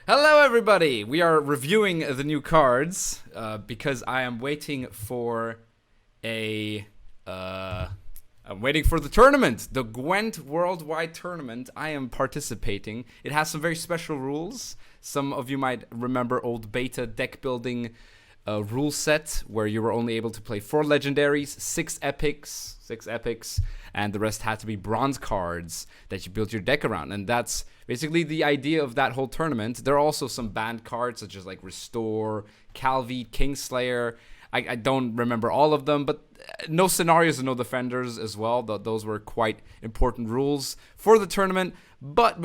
Hello, everybody. We are reviewing the new cards because I am waiting for a. I'm waiting for the tournament, the Gwent Worldwide Tournament. I am participating. It has some very special rules. Some of you might remember old beta deck building rule set where you were only able to play 4 legendaries, 6 epics, and the rest had to be bronze cards that you built your deck around. And that's basically the idea of that whole tournament. There are also some banned cards such as like Restore, Calvi, Kingslayer. I don't remember all of them, but no scenarios and no defenders as well. Those were quite important rules for the tournament. But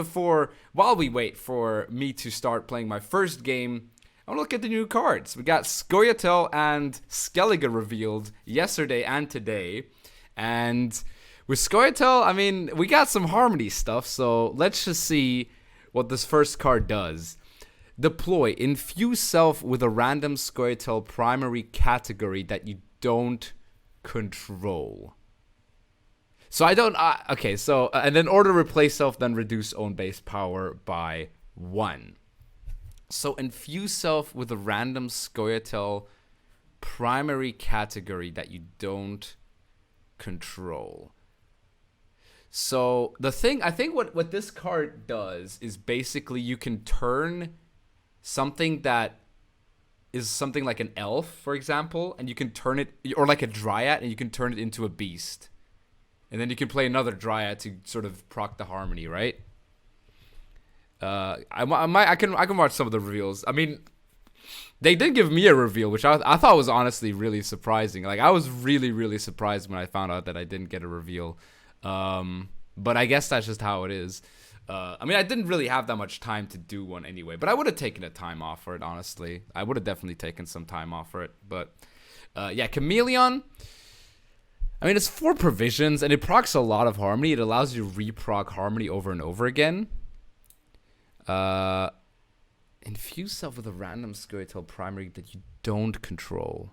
while we wait for me to start playing my first game, I want to look at the new cards. We got Scoia'tael and Skellige revealed yesterday and today. And with Scoia'tael, I mean, we got some Harmony stuff, so let's just see what this first card does. Deploy. Infuse self with a random Scoia'tael primary category that you don't control. So I don't... okay, so... and then order replace self, then reduce own base power by 1. So infuse self with a random Scoia'tael primary category that you don't control. So the thing, I think what this card does is basically you can turn something that is something like an elf, for example, and you can turn it, or like a dryad, and you can turn it into a beast. And then you can play another dryad to sort of proc the harmony, right? I can watch some of the reveals. I mean, they did give me a reveal, which I thought was honestly really surprising. Like, I was really, really surprised when I found out that I didn't get a reveal. But I guess that's just how it is. I mean, I didn't really have that much time to do one anyway, but I would have taken a time off for it, honestly. I would have definitely taken some time off for it. But, yeah, Chameleon. I mean, it's 4 provisions, and it procs a lot of Harmony. It allows you to reproc Harmony over and over again. Infuse self with a random Scoia'tael primary that you don't control.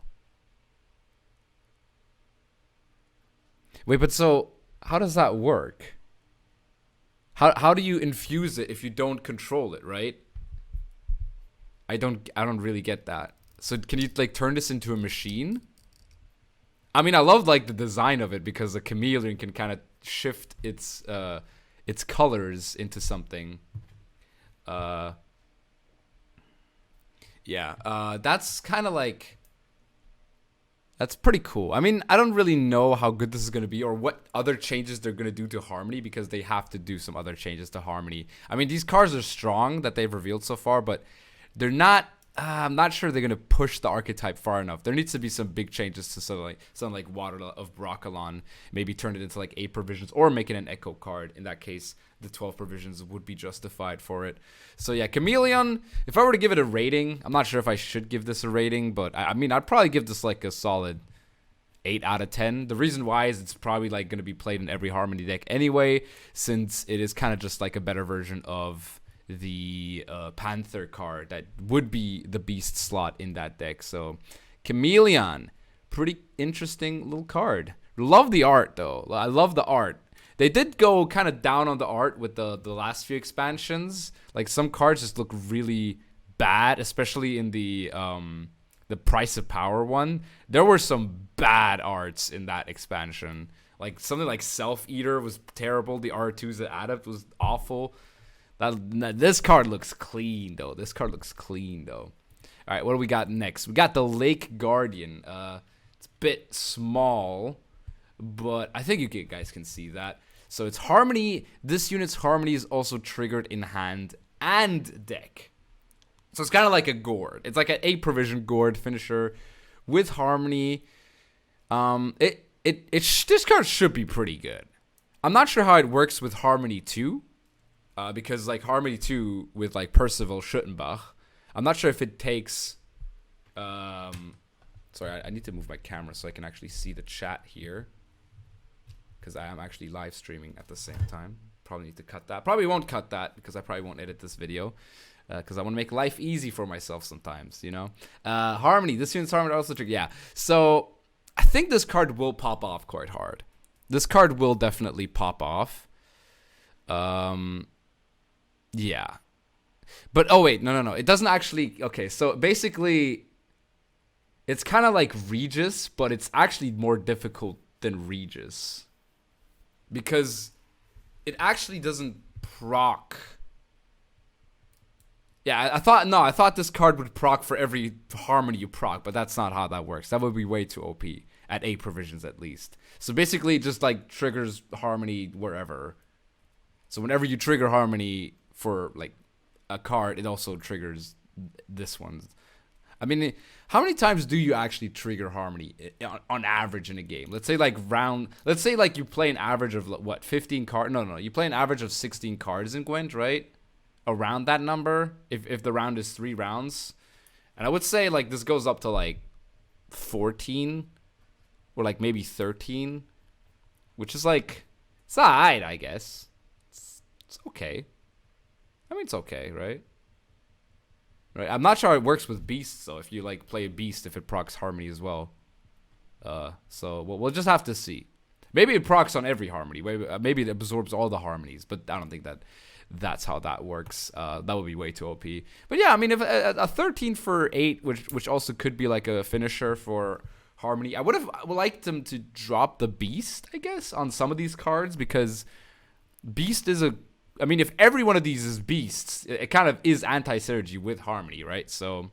Wait, but so how does that work? How do you infuse it if you don't control it, right? I don't really get that. So can you like turn this into a machine? I mean, I love like the design of it because the chameleon can kind of shift its colors into something. That's kind of like, that's pretty cool. I mean, I don't really know how good this is going to be or what other changes they're going to do to Harmony because they have to do some other changes to Harmony. I mean, these cards are strong that they've revealed so far, but they're not, I'm not sure they're going to push the archetype far enough. There needs to be some big changes to something like Water of Broccolon. Maybe turn it into like 8 provisions or make it an Echo card. In that case, the 12 provisions would be justified for it. So yeah, Chameleon, if I were to give it a rating, I'm not sure if I should give this a rating, but I mean, I'd probably give this like a solid 8 out of 10. The reason why is it's probably like going to be played in every Harmony deck anyway, since it is kind of just like a better version of the Panther card that would be the beast slot in that deck. So Chameleon, pretty interesting little card. Love the art though. I love the art. They did go kind of down on the art with the last few expansions. Like some cards just look really bad, especially in the Price of Power one. There were some bad arts in that expansion. Like something like Self Eater was terrible. The R2's the Adept was awful. This card looks clean though. All right, what do we got next? We got the Lake Guardian. It's a bit small, but I think you guys can see that. So it's Harmony. This unit's Harmony is also triggered in hand and deck. So it's kind of like a Gourd. It's like an 8 provision Gourd finisher with Harmony. This card should be pretty good. I'm not sure how it works with Harmony 2. Because like Harmony 2 with like Percival Schuttenbach, I'm not sure if it takes. Sorry, I need to move my camera so I can actually see the chat here. Because I am actually live streaming at the same time. Probably need to cut that. Probably won't cut that because I probably won't edit this video. Because I want to make life easy for myself sometimes, you know. Harmony. This unit's Harmony also trigger. Yeah. So I think this card will pop off quite hard. This card will definitely pop off. Yeah. But oh wait, no. It doesn't actually. Okay, so basically, it's kind of like Regis, but it's actually more difficult than Regis because it actually doesn't proc. Yeah, I thought this card would proc for every harmony you proc, but that's not how that works. That would be way too OP at 8 provisions at least. So basically, it just like triggers harmony wherever. So whenever you trigger harmony for like a card, it also triggers this one. I mean, how many times do you actually trigger harmony on average in a game? Let's say like let's say like you play an average of what, 15 cards? No, you play an average of 16 cards in Gwent, right? Around that number, if the round is 3 rounds. And I would say like this goes up to like 14 or like maybe 13, which is like, it's alright, I guess. It's okay. I mean, it's okay, right? Right. I'm not sure how it works with beasts, though. If you like play a beast, if it procs harmony as well. So we'll just have to see. Maybe it procs on every harmony. Maybe it absorbs all the harmonies, but I don't think that's how that works. That would be way too OP. But yeah, I mean, if a 13 for 8, which also could be like a finisher for harmony, I would have liked them to drop the beast, I guess, on some of these cards, because beast is I mean, if every one of these is beasts, it kind of is anti-synergy with harmony, right? So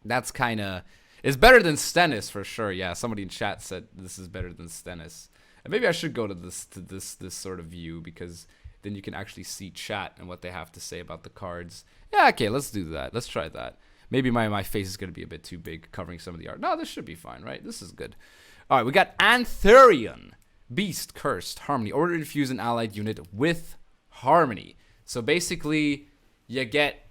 that's kind of, it's better than Stennis for sure. Yeah, somebody in chat said this is better than Stennis. And maybe I should go to this sort of view, because then you can actually see chat and what they have to say about the cards. Yeah, okay, let's do that. Let's try that. Maybe my face is going to be a bit too big covering some of the art. No, this should be fine, right? This is good. All right, we got Anthurion. Beast, Cursed, Harmony. Order to infuse an allied unit with harmony. So basically, you get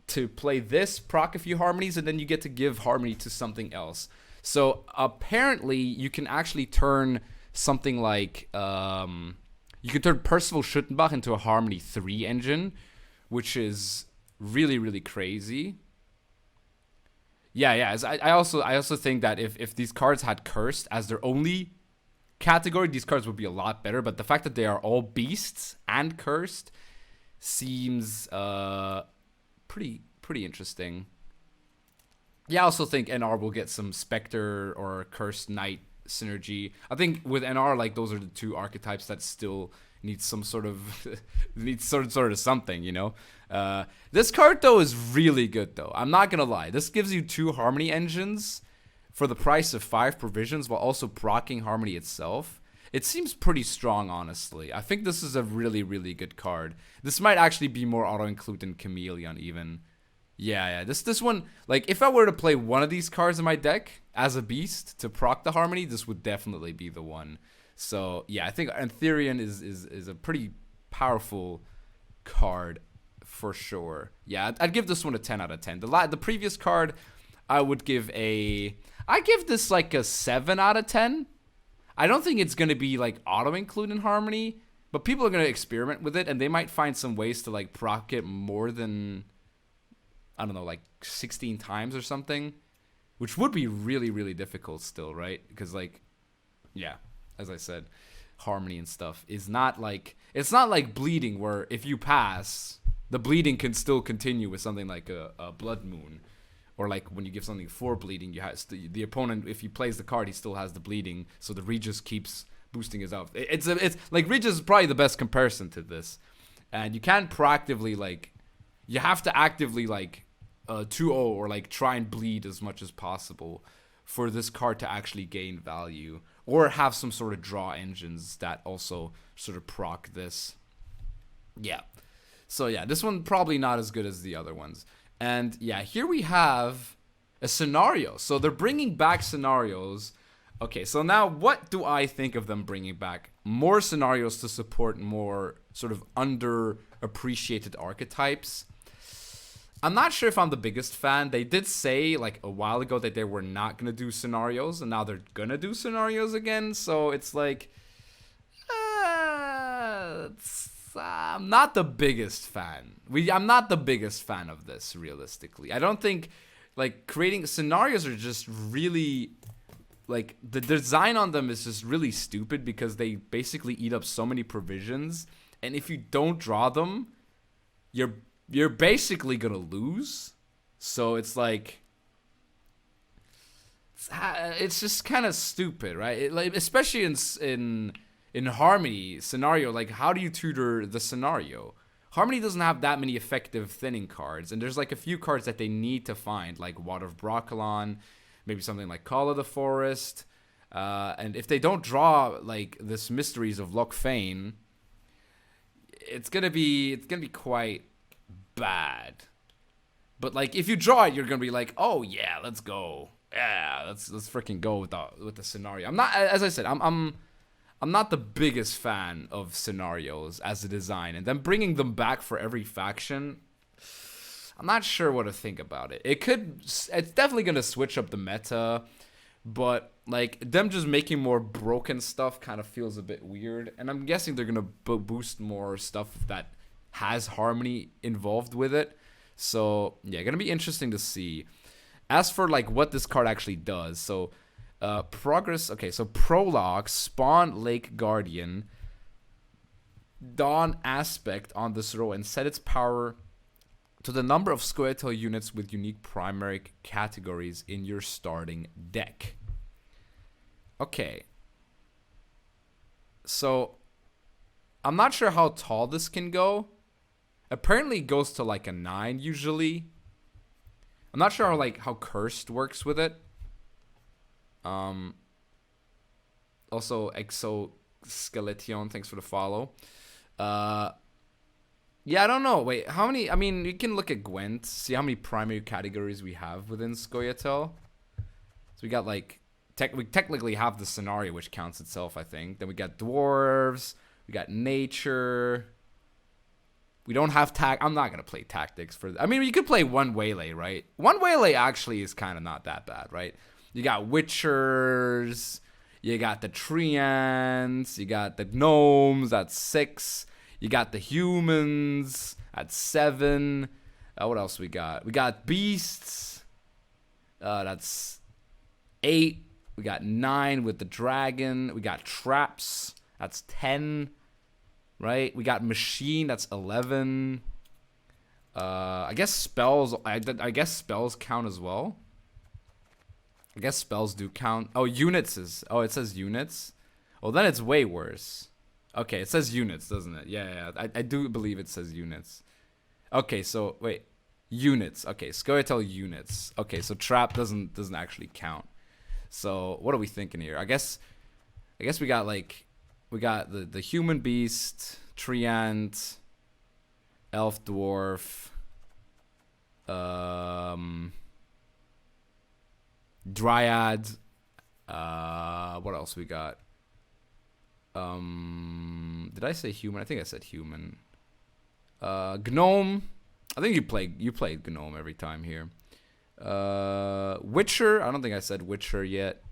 to play this, proc a few harmonies, and then you get to give harmony to something else. So apparently, you can actually turn something like, you can turn Percival Schuttenbach into a Harmony 3 engine, which is really, really crazy. Yeah. I also think that if these cards had Cursed as their only category, these cards would be a lot better. But the fact that they are all beasts and Cursed seems pretty interesting. Yeah, I also think NR will get some Spectre or Cursed Knight synergy. I think with NR, like, those are the 2 archetypes that still need some sort of sort of something, you know. This card though is really good though. I'm not gonna lie. This gives you 2 harmony engines for the price of 5 provisions while also proccing harmony itself. It seems pretty strong, honestly. I think this is a really, really good card. This might actually be more auto-include than Chameleon even. Yeah. This one, like, if I were to play one of these cards in my deck as a beast to proc the harmony, this would definitely be the one. So yeah, I think Anthurion is a pretty powerful card for sure. Yeah, I'd give this one a 10 out of 10. The previous card, I give this like a 7 out of 10. I don't think it's gonna be like auto-include in harmony, but people are gonna experiment with it, and they might find some ways to like proc it more than, I don't know, like 16 times or something, which would be really, really difficult still, right? Because, like, yeah, as I said, harmony and stuff is not like, it's not like bleeding where if you pass, the bleeding can still continue with something like a Blood Moon, or like when you give something 4 bleeding, you have the opponent, if he plays the card, he still has the bleeding, so the Regis keeps boosting his out. It's like Regis is probably the best comparison to this, and you can't proactively, like, you have to actively like 2-0 or like try and bleed as much as possible for this card to actually gain value, or have some sort of draw engines that also sort of proc this. Yeah. So yeah, this one probably not as good as the other ones. And yeah, here we have a scenario. So they're bringing back scenarios. Okay, so now what do I think of them bringing back? More scenarios to support more sort of underappreciated archetypes. I'm not sure if I'm the biggest fan. They did say like a while ago that they were not going to do scenarios, and now they're going to do scenarios again. So it's like, I'm not the biggest fan. I'm not the biggest fan of this, realistically. I don't think, like, creating scenarios are just really, like, the design on them is just really stupid, because they basically eat up so many provisions, and if you don't draw them, you're you're basically gonna lose. So it's like, it's just kind of stupid, right? Like, especially in Harmony scenario, like how do you tutor the scenario? Harmony doesn't have that many effective thinning cards, and there's like a few cards that they need to find, like Water of Broccolon, maybe something like Call of the Forest, and if they don't draw like this Mysteries of Loch Fane, it's gonna be quite bad. But like if you draw it, you're gonna be like, oh yeah, let's go, yeah, let's freaking go with the scenario. I'm not, as I said, I'm not the biggest fan of scenarios as a design, and then bringing them back for every faction, I'm not sure what to think about it. It's definitely gonna switch up the meta, but like them just making more broken stuff kind of feels a bit weird. And I'm guessing they're gonna boost more stuff that has Harmony involved with it. So yeah, gonna be interesting to see. As for like what this card actually does, so progress. Okay, so prologue, spawn Lake Guardian, Dawn Aspect on this row, and set its power to the number of Squirtle units with unique primary categories in your starting deck. Okay. So, I'm not sure how tall this can go. Apparently it goes to like a 9 usually. I'm not sure how Cursed works with it. Also Exoskeleton, thanks for the follow. Yeah, I don't know. Wait, how many? I mean, you can look at Gwent, see how many primary categories we have within Scoia'tael. So we got like, we technically have the scenario, which counts itself, I think. Then we got dwarves, we got nature. We don't have I'm not gonna play tactics for. I mean, you could play one waylay, right? One waylay actually is kind of not that bad, right? You got witchers, you got the treants, you got the gnomes. That's 6. You got the humans at 7. What else we got? We got beasts. That's 8. We got 9 with the dragon. We got traps. That's 10. Right? We got machine. That's 11. I guess spells. I guess spells count as well. I guess spells do count. Oh, units is. Oh, it says units. Oh, then it's way worse. Okay, it says units, doesn't it? Yeah. I do believe it says units. Okay, so wait, units. Okay, Scoia'tael units. Okay, so trap doesn't actually count. So what are we thinking here? I guess we got the human beast, treant, elf dwarf, dryad. What else we got? Did I say human? I think I said human. Gnome. I think you played gnome every time here. Witcher. I don't think I said witcher yet.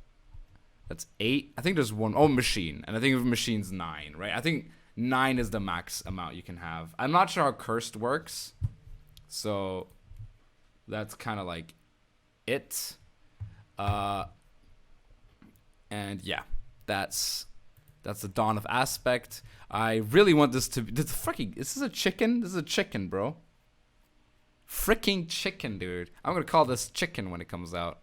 That's 8. I think there's one. Oh, machine. And I think machine's 9, right? I think 9 is the max amount you can have. I'm not sure how cursed works. So that's kind of like it. And yeah, that's the Dawn of Aspect. I really want this to be... Is this a chicken? This is a chicken, bro. Freaking chicken, dude. I'm going to call this chicken when it comes out.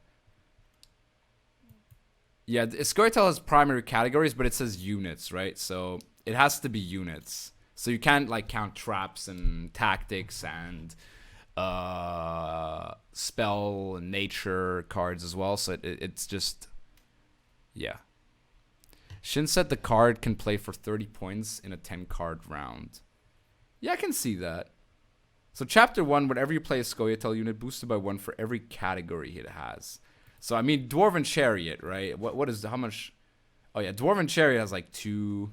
Yeah, Scoia'tael has primary categories, but it says units, right? So it has to be units. So you can't like count traps and tactics and spell and nature cards as well. So it's just... Yeah. Shin said the card can play for 30 points in a 10-card round. Yeah, I can see that. So chapter 1, whenever you play a Scoia'tael unit, boosted by 1 for every category it has. So I mean, Dwarven Chariot, right? What is how much? Oh yeah, Dwarven Chariot has like 2.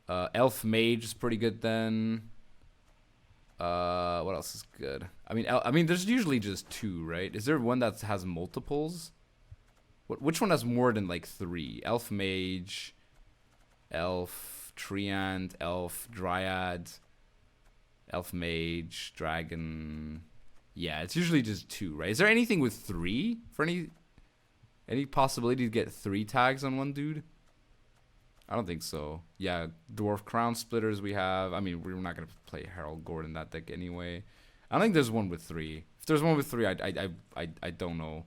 Elf Mage is pretty good then. What else is good? I mean, there's usually just 2, right? Is there one that has multiples? Which one has more than like 3? Elf Mage, Elf, Treant, Elf, Dryad, Elf Mage, Dragon. Yeah, it's usually just 2, right? Is there anything with 3? For any possibility to get 3 tags on one dude? I don't think so. Yeah, Dwarf Crown Splitters we have. I mean, we're not going to play Harold Gordon that deck anyway. I don't think there's one with 3. If there's one with 3, I don't know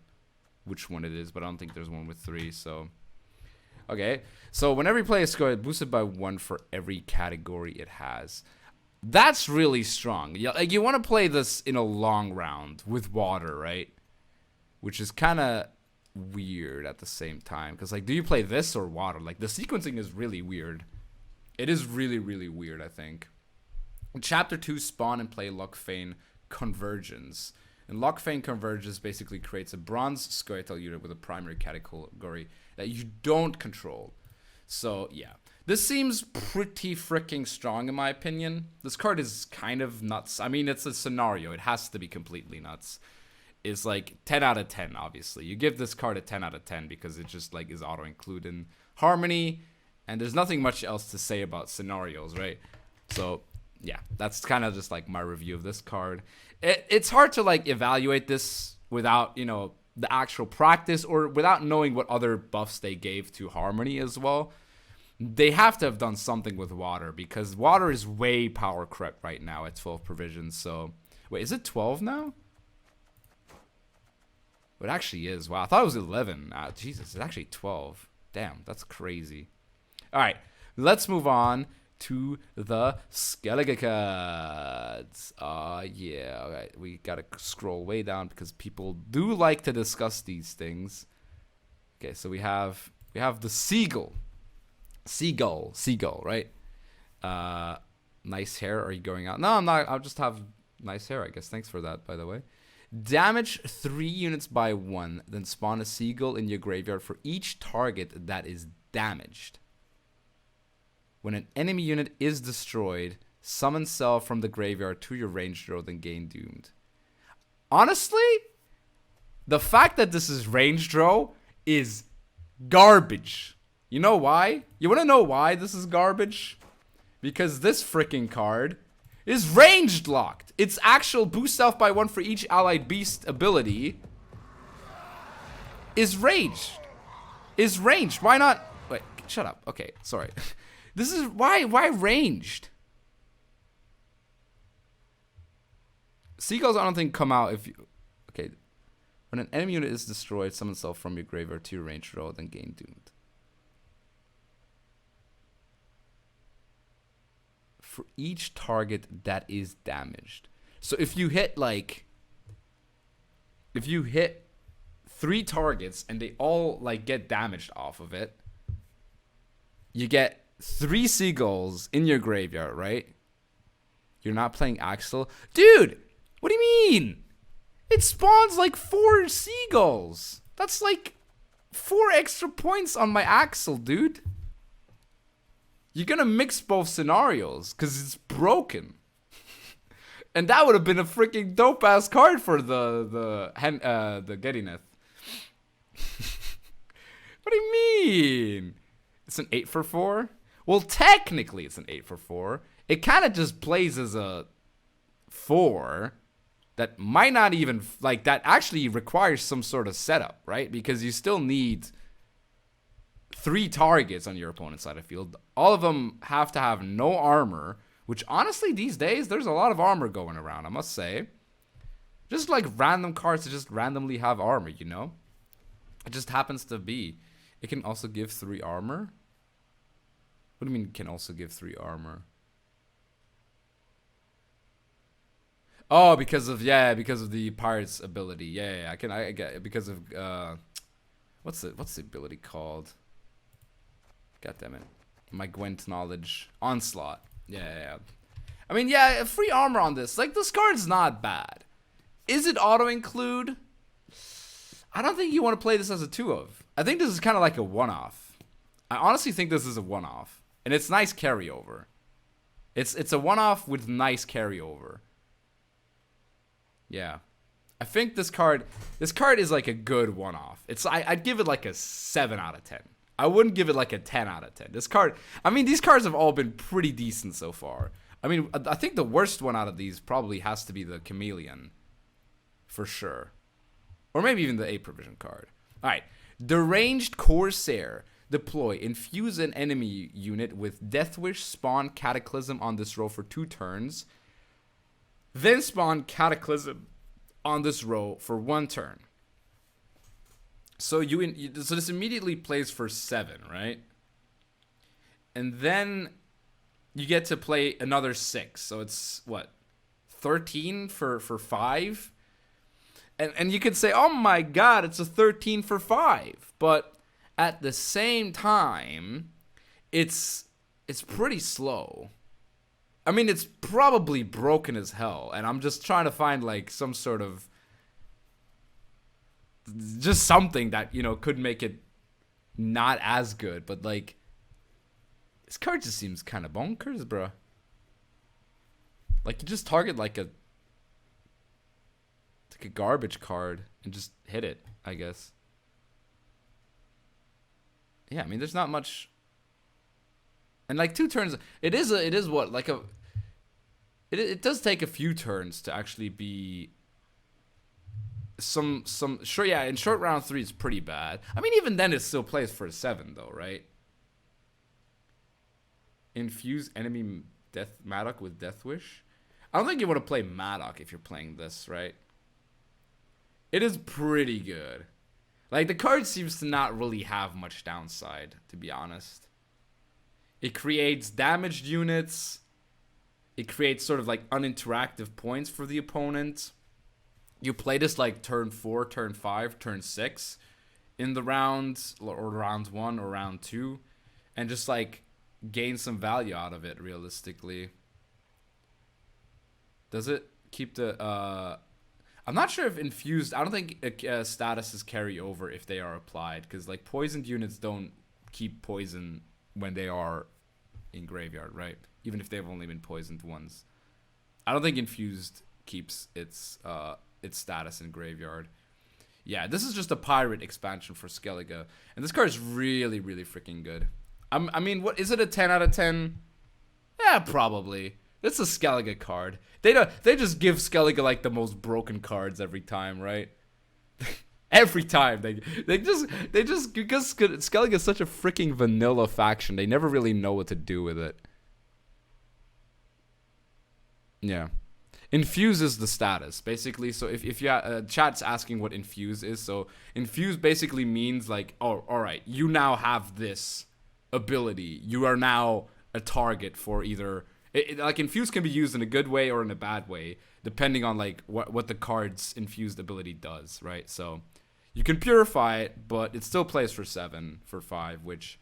which one it is, but I don't think there's one with 3, so... Okay, so whenever you play a score, it boosted by 1 for every category it has. That's really strong. Like, you want to play this in a long round with water, right? Which is kind of weird at the same time. Because, like, do you play this or water? Like, the sequencing is really weird. It is really, really weird, I think. In Chapter 2, spawn and play Lockfane Convergence. And Lockfane Convergence basically creates a bronze skeletal unit with a primary category that you don't control. So, yeah. This seems pretty freaking strong in my opinion. This card is kind of nuts. I mean, it's a scenario. It has to be completely nuts. It's like 10 out of 10, obviously. You give this card a 10 out of 10 because it just like is auto-include in Harmony. And there's nothing much else to say about scenarios, right? So, yeah, that's kind of just like my review of this card. It's hard to like evaluate this without, you know, the actual practice or without knowing what other buffs they gave to Harmony as well. They have to have done something with water because water is way power crept right now at 12 provisions. So, wait, is it 12 now? It actually is. Wow, I thought it was 11. Jesus, it's actually 12. Damn, that's crazy. All right, let's move on to the Skellige cards. Yeah, all right. We got to scroll way down because people do like to discuss these things. Okay, so we have the Seagull, right? Nice hair. Are you going out? No, I'm not. I'll just have nice hair, I guess. Thanks for that, by the way. Damage 3 units by 1, then spawn a seagull in your graveyard for each target that is damaged. When an enemy unit is destroyed, summon Cell from the graveyard to your range draw, then gain Doomed. Honestly, the fact that this is range draw is garbage. You know why? You want to know why this is garbage? Because this freaking card is ranged locked. Its actual boost self by 1 for each allied beast ability is ranged. Why not? Wait, shut up. Okay, sorry. This is why ranged? Seagulls I don't think come out if you... Okay. When an enemy unit is destroyed, summon Cell from your graveyard to your range draw, then gain Doomed. For each target that is damaged. So if you hit 3 targets and they all like get damaged off of it, you get 3 seagulls in your graveyard, right? You're not playing Axel. Dude, what do you mean? It spawns like 4 seagulls. That's like 4 extra points on my Axel, dude. You're gonna mix both scenarios because it's broken. And that would have been a freaking dope ass card for the Gedineth. What do you mean? It's an 8 for 4? Well, technically it's an 8 for 4. It kind of just plays as a 4 that might not even like that actually requires some sort of setup, right? Because you still need 3 targets on your opponent's side of the field. All of them have to have no armor, which honestly these days there's a lot of armor going around, I must say. Just like random cards that just randomly have armor, you know? It just happens to be. It can also give 3 armor. What do you mean it can also give 3 armor? Oh, because of the pirate's ability. Yeah, I get it because of what's the ability called? God damn it. My Gwent knowledge. Onslaught. Yeah. I mean, yeah, free armor on this. Like, this card's not bad. Is it auto-include? I don't think you want to play this as a 2-of. I think this is kind of like a 1-off. I honestly think this is a 1-off. And it's nice carryover. It's a 1-off with nice carryover. Yeah. I think this card is like a good 1-off. I'd give it like a 7 out of 10. I wouldn't give it like a 10 out of 10. This card, I mean, these cards have all been pretty decent so far. I mean, I think the worst one out of these probably has to be the Chameleon. For sure. Or maybe even the 8 provision card. Alright. Deranged Corsair. Deploy. Infuse an enemy unit with Death Wish. Spawn Cataclysm on this row for 2 turns. Then spawn Cataclysm on this row for 1 turn. So so this immediately plays for 7, right? And then you get to play another 6. So it's what? 13 for 5? And you could say, "Oh my god, it's a 13 for 5." But at the same time, it's pretty slow. I mean, it's probably broken as hell, and I'm just trying to find like some sort of just something that, you know, could make it not as good, but like this card just seems kind of bonkers, bro. Like you just target like a garbage card and just hit it, I guess. Yeah, I mean, there's not much. And like 2 turns, it is what, like it does take a few turns to actually be some sure, yeah, in short round 3 it's pretty bad. I mean, even then it still plays for a 7 though, right? Infuse enemy Death Madoc with Death Wish. I don't think you want to play Madoc if you're playing this, right? It is pretty good. Like, the card seems to not really have much downside, to be honest. It creates damaged units. It creates sort of like uninteractive points for the opponent. You play this like turn 4, turn 5, turn 6 in the round, or round 1 or round 2, and just like gain some value out of it, realistically. Does it keep the I'm not sure if infused. I don't think statuses carry over if they are applied, because like poisoned units don't keep poison when they are in graveyard, right? Even if they've only been poisoned once. I don't think infused keeps its status in graveyard. Yeah, this is just a pirate expansion for Skellige, and this card is really, really freaking good. I mean, what is it? A 10 out of 10? Yeah, probably. It's a Skellige card. They just give Skellige like the most broken cards every time, right? Every time they just because Skellige is such a freaking vanilla faction, they never really know what to do with it. Yeah. Infuse is the status, basically. So if you chat's asking what infuse is, so infuse basically means like, oh, all right, you now have this ability. You are now a target for either. Like infuse can be used in a good way or in a bad way, depending on like what the card's infused ability does, right? So you can purify it, but it still plays for 7, for 5, which,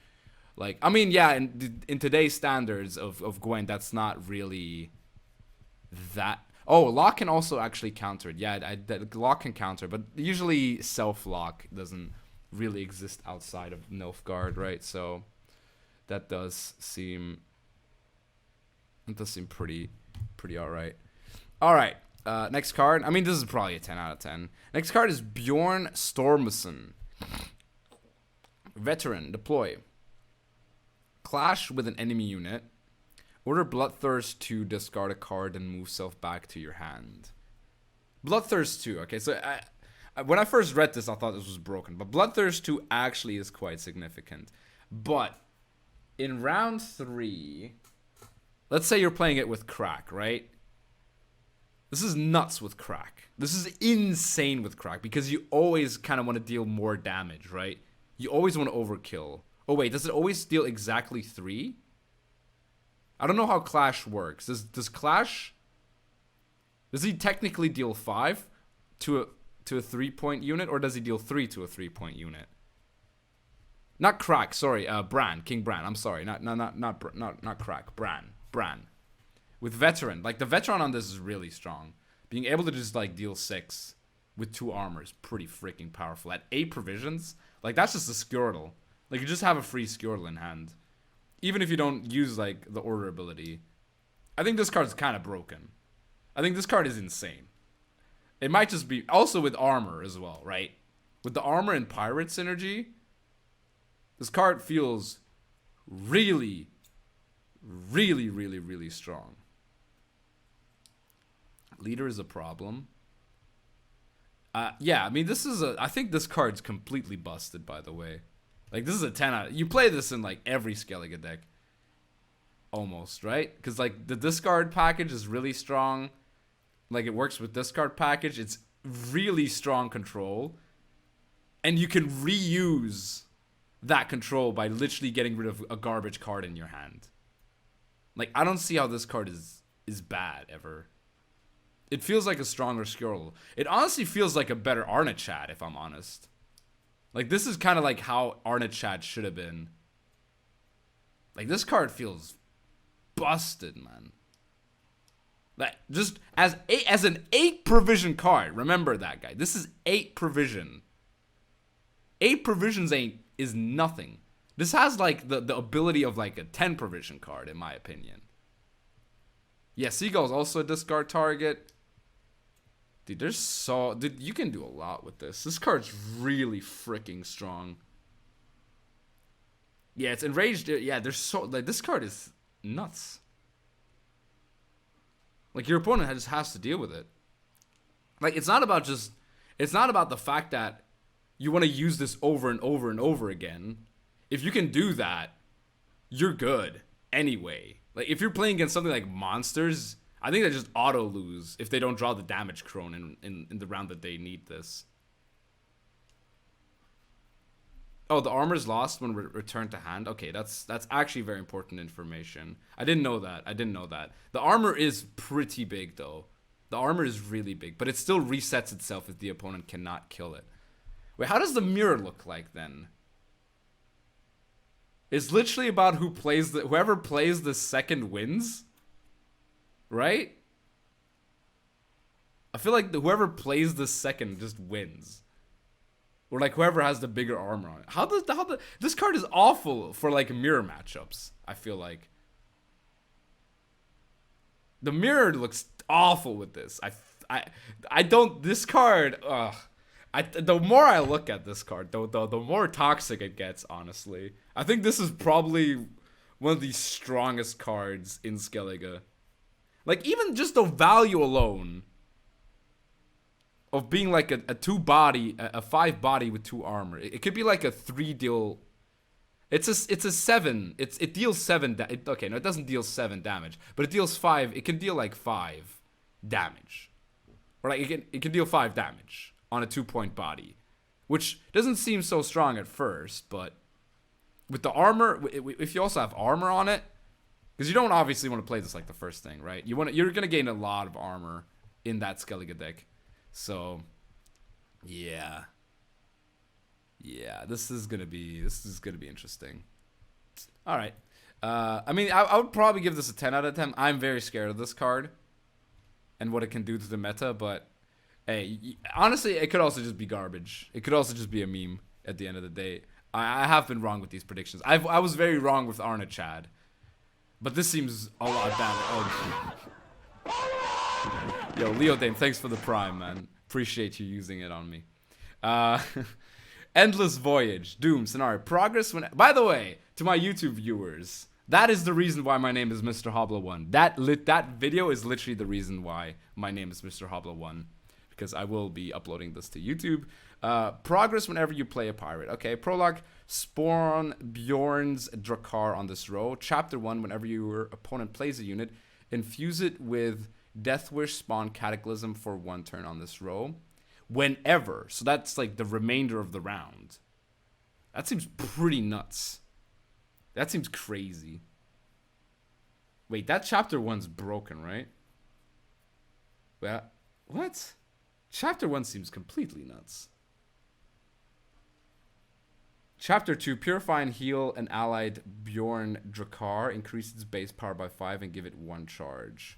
like, I mean, yeah, in today's standards of Gwent, that's not really that. Oh, lock can also actually counter it. Yeah, lock can counter, but usually self-lock doesn't really exist outside of Nilfgaard, right? So that does seem pretty alright. Alright, next card. I mean, this is probably a 10 out of 10. Next card is Bjorn Stormason. Veteran, deploy. Clash with an enemy unit. Order Bloodthirst to discard a card and move self back to your hand. Bloodthirst 2. Okay, so when I first read this, I thought this was broken. But Bloodthirst 2 actually is quite significant. But in round 3, let's say you're playing it with Crack, right? This is nuts with Crack. This is insane with Crack, because you always kind of want to deal more damage, right? You always want to overkill. Oh, wait, does it always deal exactly 3? I don't know how Clash works. Does Clash... Does he technically deal 5 to a 3-point unit, or does he deal 3 to a 3-point unit? Not Crack, sorry. Bran, King Bran. I'm sorry. Not Crack. Bran. With Veteran, like the Veteran on this is really strong. Being able to just like deal 6 with 2 armor is pretty freaking powerful. At 8 provisions, like that's just a Squirtle. Like you just have a free Squirtle in hand. Even if you don't use like the order ability. I think this card's kind of broken. I think this card is insane. It might just be also with armor as well, right? With the armor and pirate synergy, this card feels really, really, really, really strong. Leader is a problem. Yeah, I mean, I think this card's completely busted, by the way. Like, this is a 10 out. You play this in, like, every Skellige deck. Almost, right? Because, like, the discard package is really strong. Like, it works with discard package. It's really strong control. And you can reuse that control by literally getting rid of a garbage card in your hand. Like, I don't see how this card is bad, ever. It feels like a stronger Skirl. It honestly feels like a better Arnachad, if I'm honest. Like, this is kind of like how Arnachad should have been. Like, this card feels busted, man. Like, just as an 8 provision card. Remember that, guy. This is 8 provision. 8 provisions is nothing. This has, like, the ability of, like, a 10 provision card, in my opinion. Yeah, Seagull's also a discard target. Dude, you can do a lot with this. This card's really freaking strong. Yeah, it's enraged. Yeah, like, this card is nuts. Like, your opponent just has to deal with it. Like, it's not about the fact that you want to use this over and over and over again. If you can do that, you're good anyway. Like, if you're playing against something like monsters, I think they just auto lose if they don't draw the damage crone in the round that they need this. Oh, the armor's lost when returned to hand. Okay, that's actually very important information. I didn't know that. The armor is pretty big, though. The armor is really big, but it still resets itself if the opponent cannot kill it. Wait, how does the mirror look like then? It's literally about whoever plays the second wins, right? I feel like whoever plays the second just wins. Or, like, whoever has the bigger armor on it. This card is awful for, like, mirror matchups, I feel like. The mirror looks awful with this. This card, the more I look at this card, the more toxic it gets, honestly. I think this is probably one of the strongest cards in Skellige. Like, even just the value alone of being like a 2-body, a 5-body with 2 armor. It could be like a 3-deal. It's a 7. It deals 7. Okay, no, it doesn't deal 7 damage, but it deals 5. It can deal like 5 damage, or like it can deal 5 damage on a 2-point body, which doesn't seem so strong at first, but with the armor, if you also have armor on it, because you don't obviously want to play this like the first thing, right? You're gonna gain a lot of armor in that Skellige deck. So, yeah, this is gonna be interesting. All right, I mean, I would probably give this a 10 out of 10. I'm very scared of this card and what it can do to the meta, but hey, honestly, it could also just be garbage. It could also just be a meme at the end of the day. I have been wrong with these predictions. I was very wrong with Arnachad, but this seems a lot better. Oh. Yo, Leo Dame, thanks for the prime, man. Appreciate you using it on me. Endless Voyage, Doom, Scenario, Progress. By the way, to my YouTube viewers, that is the reason why my name is Mr. Hobla1. That video is literally the reason why my name is Mr. Hobla1, because I will be uploading this to YouTube. Progress whenever you play a pirate. Okay, Prologue, spawn Bjorn's Drakkar on this row. Chapter 1, whenever your opponent plays a unit, infuse it with Deathwish, spawn Cataclysm for 1 turn on this row. Whenever. So that's like the remainder of the round. That seems pretty nuts. That seems crazy. Wait, that chapter 1's broken, right? Well, what? Chapter 1 seems completely nuts. Chapter 2, Purify and heal an allied Bjorn Drakkar. Increase its base power by 5 and give it 1 charge.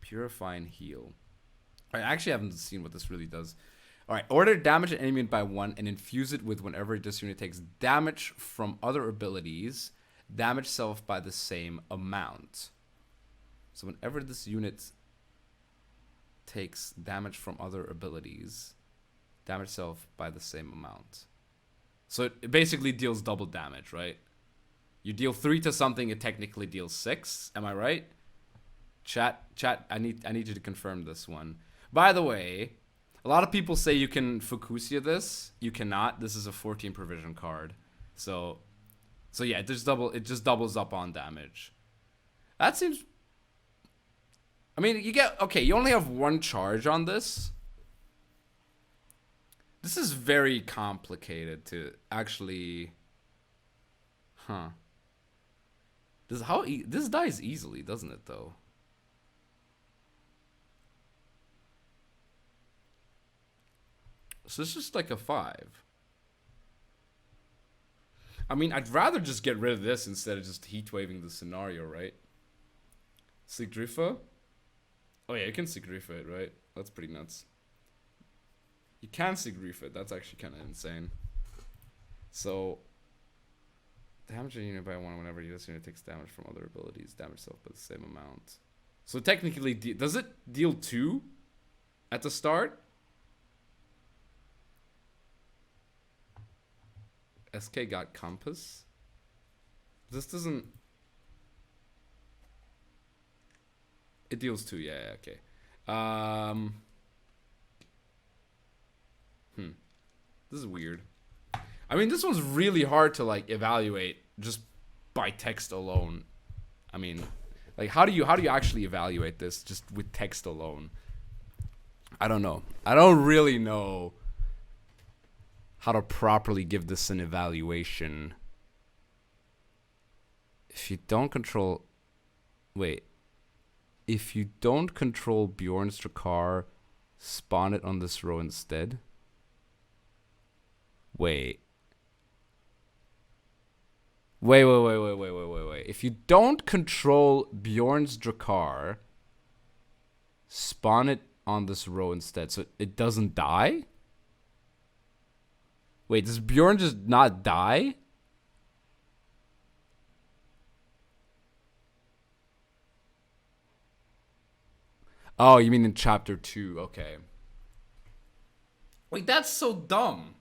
Purify and heal. I actually haven't seen what this really does. Alright, order damage an enemy unit by 1 and infuse it with whenever this unit takes damage from other abilities. Damage self by the same amount. So whenever this unit takes damage from other abilities, damage self by the same amount. So it basically deals double damage, right? You deal 3 to something, it technically deals 6. Am I right? Chat, I need you to confirm this one. By the way, a lot of people say you can Fukusia this. You cannot. This is a 14 provision card. So yeah, it just doubles up on damage. That seems. I mean, you only have one charge on this. This is very complicated to actually. Huh. This dies easily, doesn't it though? So it's just like a 5. I mean, I'd rather just get rid of this instead of just heat waving the scenario, right? Sigdrifa? Oh yeah, you can Sigdrifa it, right? That's pretty nuts. You can Sigdrifa it. That's actually kind of insane. So, damage a unit by 1 whenever this unit takes damage from other abilities. Damage itself by the same amount. So technically, does it deal 2 at the start? SK got Compass. This doesn't. It deals 2, yeah, okay. This is weird. I mean, this one's really hard to like evaluate just by text alone. I mean, like how do you actually evaluate this just with text alone? I don't know. I don't really know how to properly give this an evaluation. If you don't control... Wait. If you don't control Bjorn's Drakkar, spawn it on this row instead. Wait. Wait. If you don't control Bjorn's Drakkar, spawn it on this row instead. So it doesn't die? Wait, does Bjorn just not die? Oh, you mean in chapter 2. Okay. Wait, that's so dumb.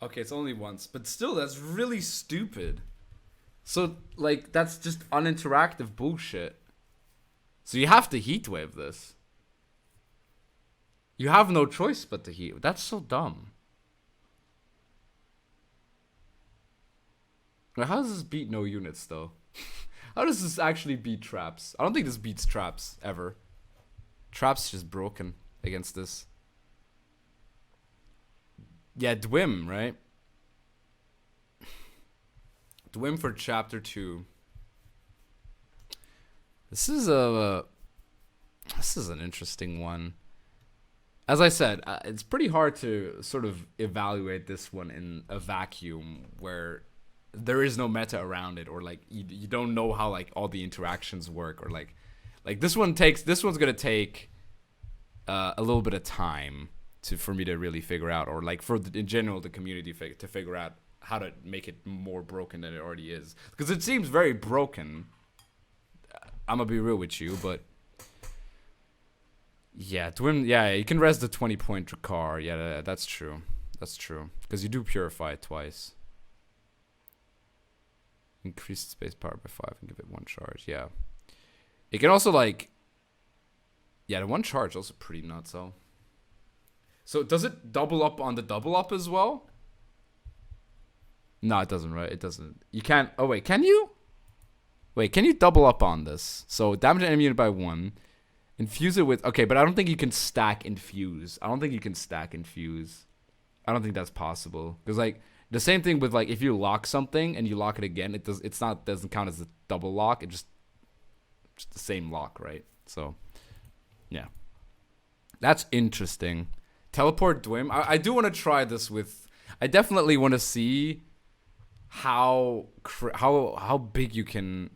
Okay, it's only once. But still, that's really stupid. So, like, that's just uninteractive bullshit. So you have to heatwave this. You have no choice but to heat. That's so dumb. How does this beat no units, though? How does this actually beat traps? I don't think this beats traps, ever. Traps just broken against this. Yeah, Dwim, right? Dwim for chapter 2. This is an interesting one. As I said, it's pretty hard to sort of evaluate this one in a vacuum where there is no meta around it, or like you don't know how like all the interactions work, or like this one's gonna take a little bit of time for me to really figure out, or like in general the community to figure out how to make it more broken than it already is, because it seems very broken. I'm gonna be real with you, but yeah, you can res the 20-point Drakkar. Yeah, that's true. That's true, because you do purify it twice. Increase the space power by 5 and give it 1 charge. Yeah. It can also like... Yeah, the 1 charge also pretty nuts, though. So does it double up on the double up as well? No, it doesn't, right? It doesn't. You can't... Oh, wait. Can you? Wait, can you double up on this? So damage an enemy unit by 1. Infuse it with... Okay, but I don't think you can stack Infuse. I don't think that's possible. Because, like... The same thing with like if you lock something and you lock it again, doesn't count as a double lock. It's just the same lock, right? So, yeah, that's interesting. Teleport Dwim. I do want to try this with. I definitely want to see how big you can.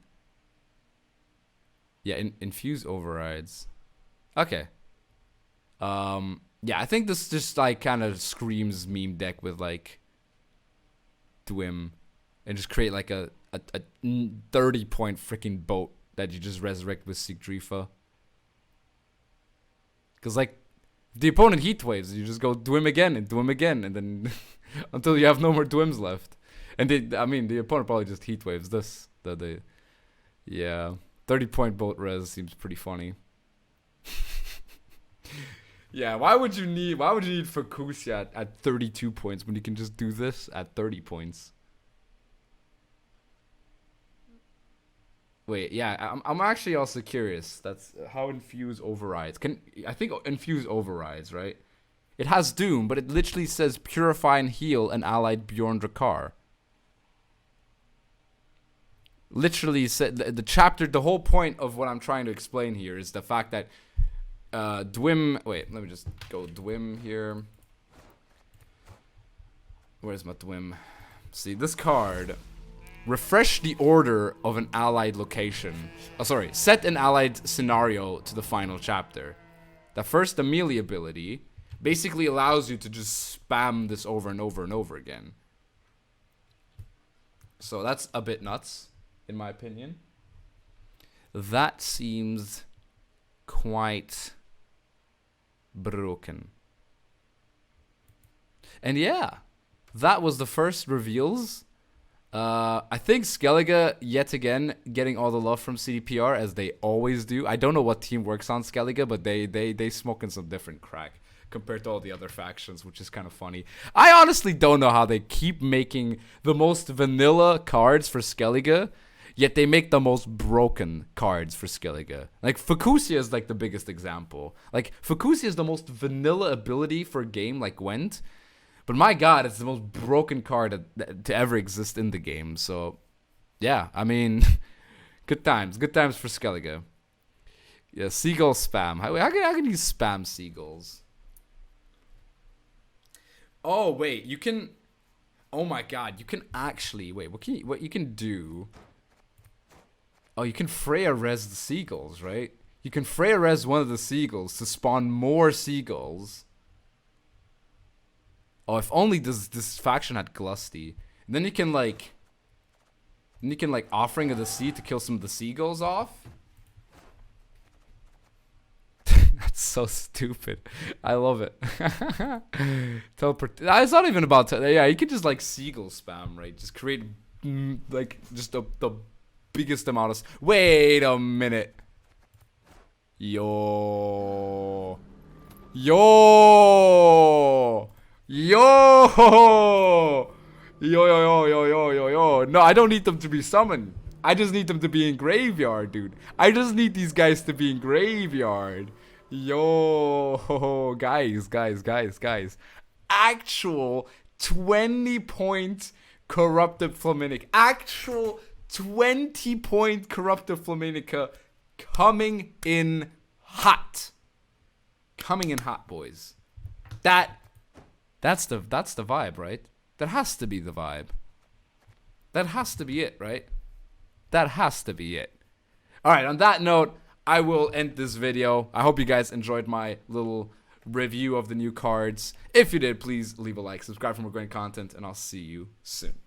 Yeah, infuse overrides. Okay. Yeah, I think this just like kind of screams meme deck with like. Dwim and just create like a 30-point freaking boat that you just resurrect with Sigdrifa. Because like if the opponent heat waves, you just go Dwim again and then until you have no more Dwims left. And the opponent probably just heat waves this. Yeah, 30-point boat res seems pretty funny. Yeah, why would you need Fukushia at 32 points when you can just do this at 30 points? Wait, yeah, I'm actually also curious. That's how Infuse overrides. I think Infuse overrides, right? It has Doom, but it literally says Purify and Heal an allied Bjorn Drakar. Literally said the chapter. The whole point of what I'm trying to explain here is the fact that Dwim. Wait, let me just go Dwim here. Where's my Dwim? See this card. Refresh the order of an allied location. Oh, sorry. Set an allied scenario to the final chapter. The first Amelie ability basically allows you to just spam this over and over and over again. So that's a bit nuts, in my opinion. That seems quite broken. And yeah, that was the first reveals. I think Skellige, yet again, getting all the love from CDPR, as they always do. I don't know what team works on Skellige, but they smoking some different crack compared to all the other factions, which is kind of funny. I honestly don't know how they keep making the most vanilla cards for Skellige, yet they make the most broken cards for Skellige. Like, Fukushia is like the biggest example. Like, Fukushia is the most vanilla ability for a game like Gwent. But my god, it's the most broken card to ever exist in the game. So, yeah, I mean, good times. Good times for Skellige. Yeah, seagull spam. How can you spam seagulls? Oh, wait, you can... Oh my god, you can actually... Wait, what you can do... Oh, you can Freya res the seagulls, right? You can Freya res one of the seagulls to spawn more seagulls. Oh, if only this faction had Glusty. And then you can like Offering of the Sea to kill some of the seagulls off. That's so stupid. I love it. Teleport. It's not even about yeah, you could just like seagull spam, right? Just create like just the biggest amount of wait a minute. Yo. No, I don't need them to be summoned. I just need them to be in graveyard, dude. I just need these guys to be in graveyard. Yo, guys. Actual 20-point Corrupted Flaminica. Actual 20-point Corrupted Flaminica coming in hot. Coming in hot, boys. That's the vibe, right? That has to be the vibe. That has to be it, right? That has to be it. Alright, on that note, I will end this video. I hope you guys enjoyed my little review of the new cards. If you did, please leave a like, subscribe for more great content, and I'll see you soon.